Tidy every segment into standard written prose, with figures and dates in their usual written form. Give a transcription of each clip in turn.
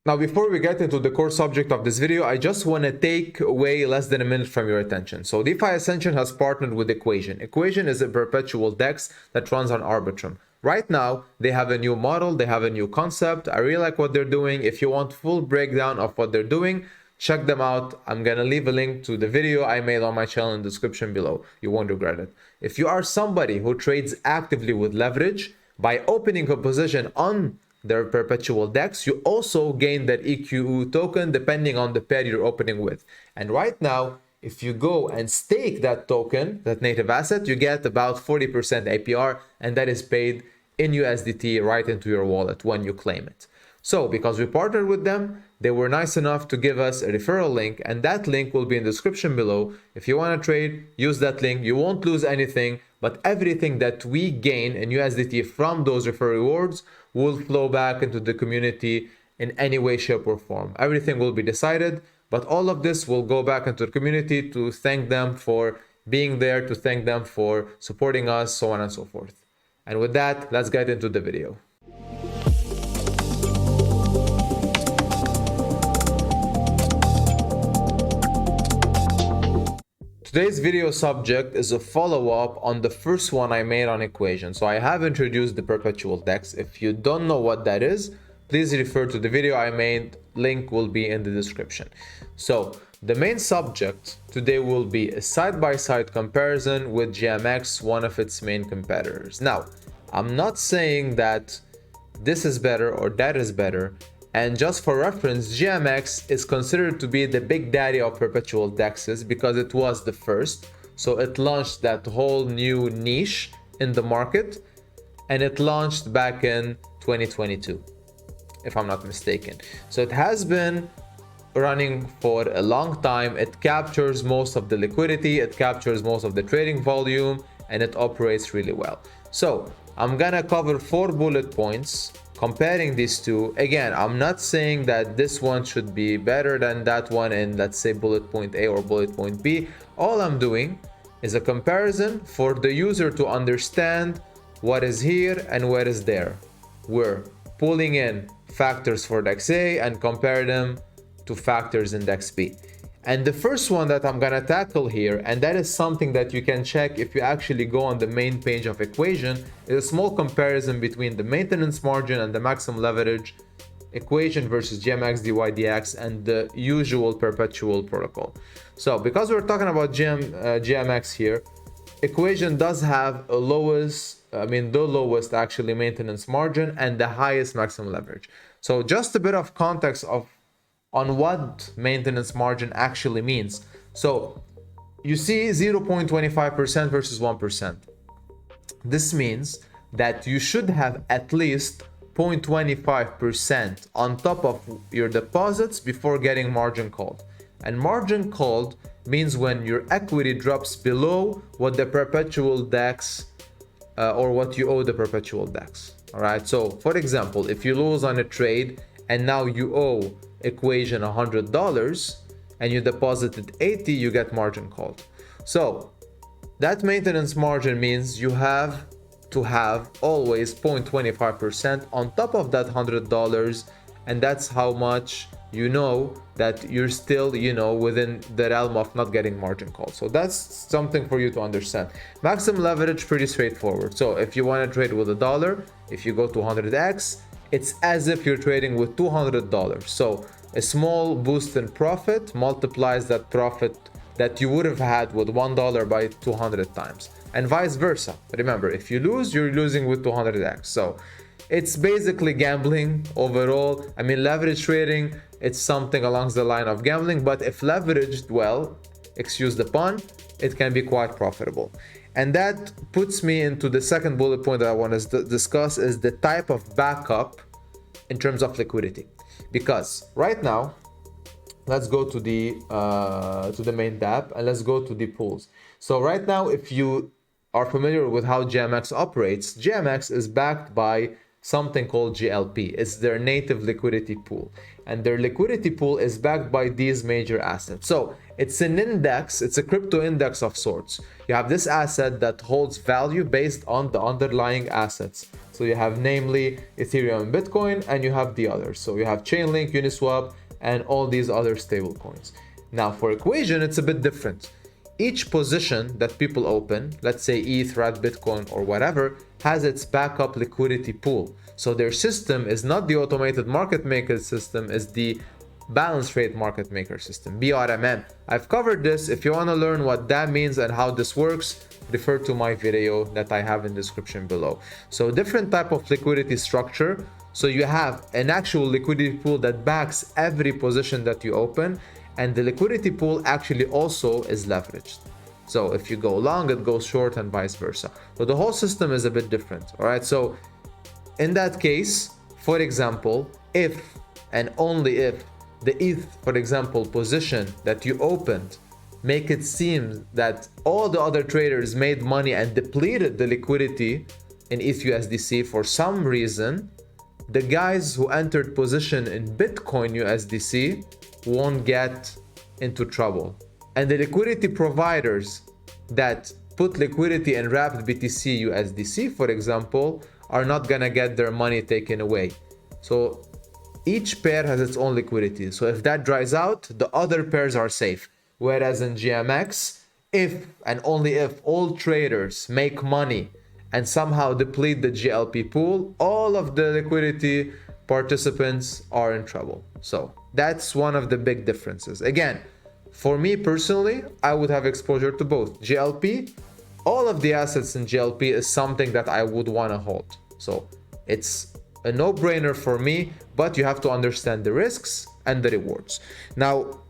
Now, before we get into the core subject of this video, I just want to take away less than a minute from your attention. So DeFi Ascension has partnered with Equation. Equation is a perpetual DEX that runs on Arbitrum. Right now, they have a new model, they have a new concept. I really like what they're doing. If you want full breakdown of what they're doing, check them out. I'm gonna leave a link to the video I made on my channel in the description below. You won't regret it. If you are somebody who trades actively with leverage, by opening a position on their perpetual DEX, you also gain that EQU token depending on the pair you're opening with. And right now, if you go and stake that token, that native asset, you get about 40% APR, and that is paid in USDT right into your wallet when you claim it. So because we partnered with them, they were nice enough to give us a referral link, and that link will be in the description below. If you want to trade, use that link. You won't lose anything, but everything that we gain in USDT from those referral rewards will flow back into the community in any way, shape, or form. Everything will be decided, but all of this will go back into the community to thank them for being there, to thank them for supporting us, so on and so forth. And with that, let's get into the video. Today's video subject is a follow-up on the first one I made on Equation. So I have introduced the perpetual DEX. If you don't know what that is, please refer to the video I made. Link will be in the description. So the main subject today will be a side-by-side comparison with GMX, one of its main competitors. Now, I'm not saying that this is better or that is better. And just for reference, GMX is considered to be the big daddy of perpetual DEXs because it was the first. So it launched that whole new niche in the market, and it launched back in 2022, if I'm not mistaken. So it has been running for a long time. It captures most of the liquidity, it captures most of the trading volume, and it operates really well. So I'm gonna cover 4 bullet points comparing these two. Again, I'm not saying that this one should be better than that one in, let's say, bullet point A or bullet point B. All I'm doing is a comparison for the user to understand what is here and what is there. We're pulling in factors for DEX A and compare them to factors in DEX B. And the first one that I'm gonna tackle here, and that is something that you can check if you actually go on the main page of Equation, is a small comparison between the maintenance margin and the maximum leverage Equation versus GMX DYDX and the usual perpetual protocol. So because we're talking about GMX here, Equation does have the lowest actually maintenance margin and the highest maximum leverage. So just a bit of context on what maintenance margin actually means. So you see 0.25% versus 1%. This means that you should have at least 0.25% on top of your deposits before getting margin called. And margin called means when your equity drops below what the perpetual DEX or what you owe the perpetual DEX. All right. So for example, if you lose on a trade and now you owe Equation $100 and you deposited 80, you get margin called. So that maintenance margin means you have to have always 0.25% on top of that $100, and that's how much you know that you're still, within the realm of not getting margin called. So that's something for you to understand. Maximum leverage, pretty straightforward. So if you want to trade with $1, if you go to 100x, it's as if you're trading with $200. So a small boost in profit multiplies that profit that you would have had with $1 by 200 times, and vice versa. Remember, if you lose, you're losing with 200x. So it's basically gambling overall. Leverage trading, it's something along the line of gambling, but if leveraged well, excuse the pun, it can be quite profitable. And that puts me into the second bullet point that I want to discuss, is the type of backup in terms of liquidity. Because right now, let's go to the main tab and let's go to the pools. So right now, if you are familiar with how GMX operates, GMX is backed by something called GLP. It's their native liquidity pool. And their liquidity pool is backed by these major assets. So it's an index, it's a crypto index of sorts. You have this asset that holds value based on the underlying assets. So you have namely Ethereum and Bitcoin, and you have the others. So you have Chainlink, Uniswap, and all these other stable coins. Now for Equation, it's a bit different. Each position that people open, let's say ETH, RAD, Bitcoin, or whatever, has its backup liquidity pool. So their system is not the automated market maker system, it's the balance rate market maker system, BRMM. I've covered this. If you want to learn what that means and how this works, refer to my video that I have in the description below. So different type of liquidity structure. So you have an actual liquidity pool that backs every position that you open, and the liquidity pool actually also is leveraged. So if you go long, it goes short and vice versa. So the whole system is a bit different. All right. So in that case, for example, if and only if the ETH, for example, position that you opened make it seem that all the other traders made money and depleted the liquidity in ETH USDC for some reason, the guys who entered position in Bitcoin USDC won't get into trouble. And the liquidity providers that put liquidity in wrapped BTC USDC, for example, are not gonna get their money taken away. So each pair has its own liquidity. So if that dries out, the other pairs are safe. Whereas in GMX, if and only if all traders make money and somehow deplete the GLP pool, all of the liquidity participants are in trouble. So that's one of the big differences. Again, for me personally, I would have exposure to both. GLP, all of the assets in GLP is something that I would want to hold. So it's a no-brainer for me, but you have to understand the risks and the rewards. Now,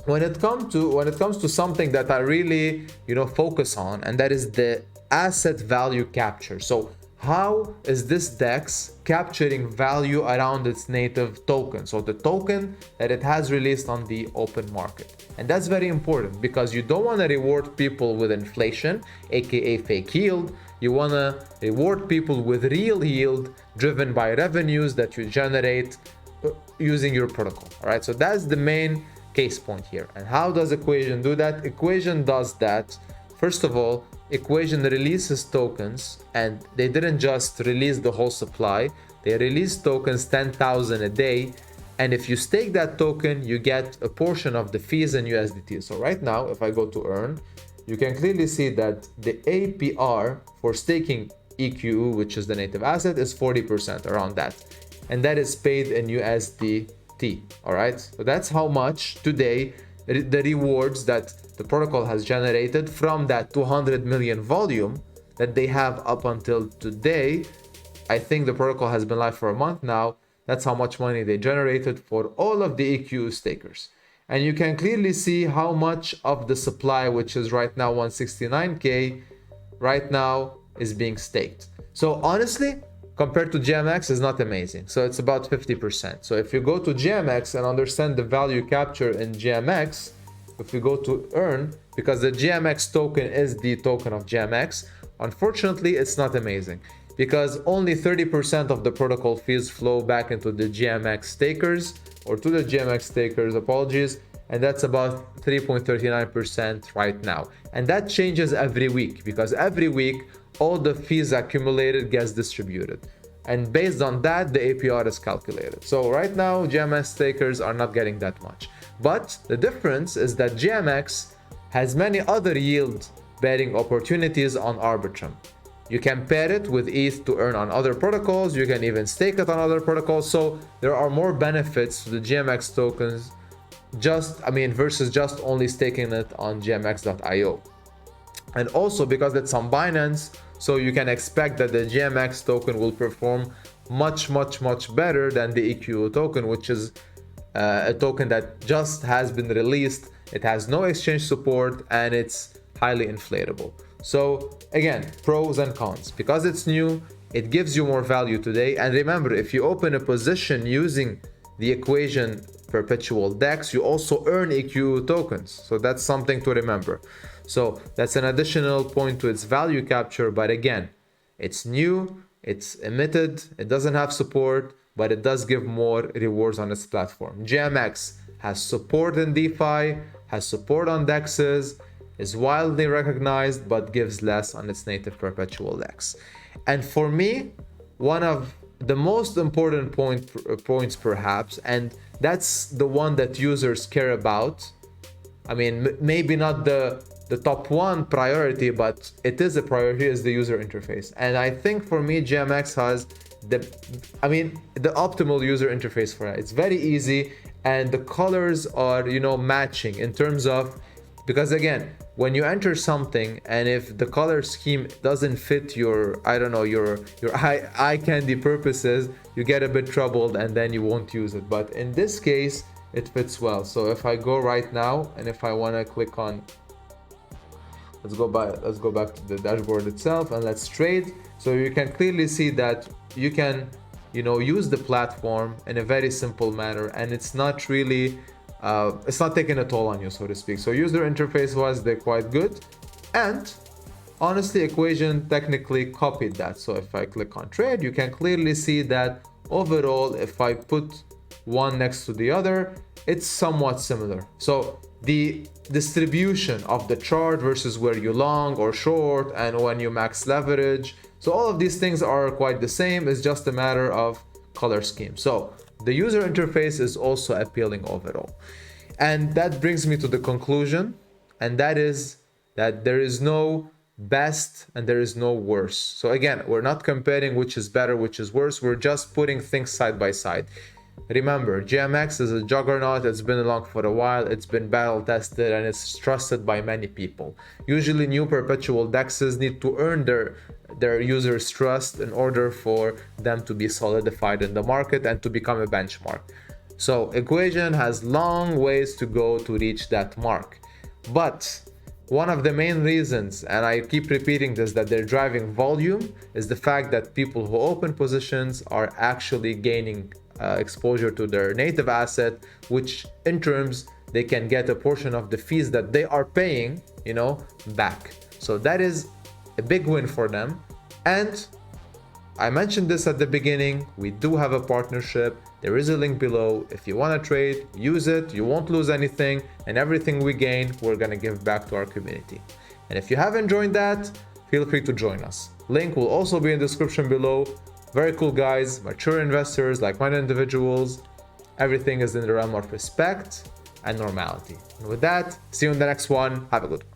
when it comes to something that I really, focus on, and that is the asset value capture. So how is this DEX capturing value around its native token? So the token that it has released on the open market. And that's very important because you don't want to reward people with inflation, aka fake yield. You want to reward people with real yield driven by revenues that you generate using your protocol. All right, so that's the main case point here. And how does Equation do that? Equation does that. First of all, Equation releases tokens, and they didn't just release the whole supply. They released tokens 10,000 a day. And if you stake that token, you get a portion of the fees in USDT. So right now, if I go to earn, you can clearly see that the APR for staking EQU, which is the native asset, is 40%, around that. And that is paid in USDT. All right. So that's how much today the rewards that the protocol has generated from that 200 million volume that they have up until today. I think the protocol has been live for a month now. That's how much money they generated for all of the EQ stakers. And you can clearly see how much of the supply, which is right now 169K, right now is being staked. So honestly, compared to GMX, is not amazing. So it's about 50%. So if you go to GMX and understand the value capture in GMX, if you go to earn, because the GMX token is the token of GMX, unfortunately, it's not amazing because only 30% of the protocol fees flow back into the GMX stakers, or to the GMX stakers, apologies, and that's about 3.39% right now. And that changes every week because every week all the fees accumulated gets distributed, and based on that the APR is calculated. So right now GMX stakers are not getting that much, but the difference is that GMX has many other yield bearing opportunities on Arbitrum. You can pair it with ETH to earn on other protocols. You can even stake it on other protocols. So there are more benefits to the GMX tokens versus just only staking it on gmx.io. And also because it's on Binance, so you can expect that the GMX token will perform much better than the EQ token, which is a token that just has been released. It has no exchange support and it's highly inflatable. So again, pros and cons. Because it's new, it gives you more value today. And remember, if you open a position using the Equation perpetual DEX, you also earn EQ tokens. So that's something to remember. So that's an additional point to its value capture. But again, it's new. It's emitted, it doesn't have support, but it does give more rewards on its platform. GMX has support in DeFi, has support on DEXs, is widely recognized, but gives less on its native perpetual DEX. And for me, one of the most important points perhaps, and that's the one that users care about. I mean, maybe not the top one priority, but it is a priority, is the user interface. And I think for me, GMX has the optimal user interface for it. It's very easy, and the colors are, matching in terms of, because again, when you enter something and if the color scheme doesn't fit your, your eye candy purposes, you get a bit troubled and then you won't use it. But in this case, it fits well. So if I go right now and if I want to click on, let's go back to the dashboard itself and let's trade. So you can clearly see that you can, use the platform in a very simple manner, and it's not really it's not taking a toll on you, so to speak. So user interface wise, they're quite good, and honestly, Equation technically copied that. So if I click on trade, you can clearly see that overall, if I put one next to the other, it's somewhat similar. So the distribution of the chart versus where you long or short and when you max leverage, so all of these things are quite the same. It's just a matter of color scheme. So the user interface is also appealing overall. And that brings me to the conclusion, and that is that there is no best and there is no worse. So again, we're not comparing which is better, which is worse. We're just putting things side by side. Remember, GMX is a juggernaut. It's been along for a while. It's been battle tested and it's trusted by many people. Usually new perpetual DEXs need to earn their users' trust in order for them to be solidified in the market and to become a benchmark. So Equation has long ways to go to reach that mark. But one of the main reasons, and I keep repeating this, that they're driving volume is the fact that people who open positions are actually gaining exposure to their native asset, which in terms they can get a portion of the fees that they are paying, back. So that is a big win for them. And I mentioned this at the beginning, we do have a partnership. There is a link below. If you want to trade, use it. You won't lose anything, and everything we gain, we're going to give back to our community. And if you haven't joined that, feel free to join us. Link will also be in the description below. Very cool guys, mature investors, like-minded individuals. Everything is in the realm of respect and normality. And with that, see you in the next one. Have a good one.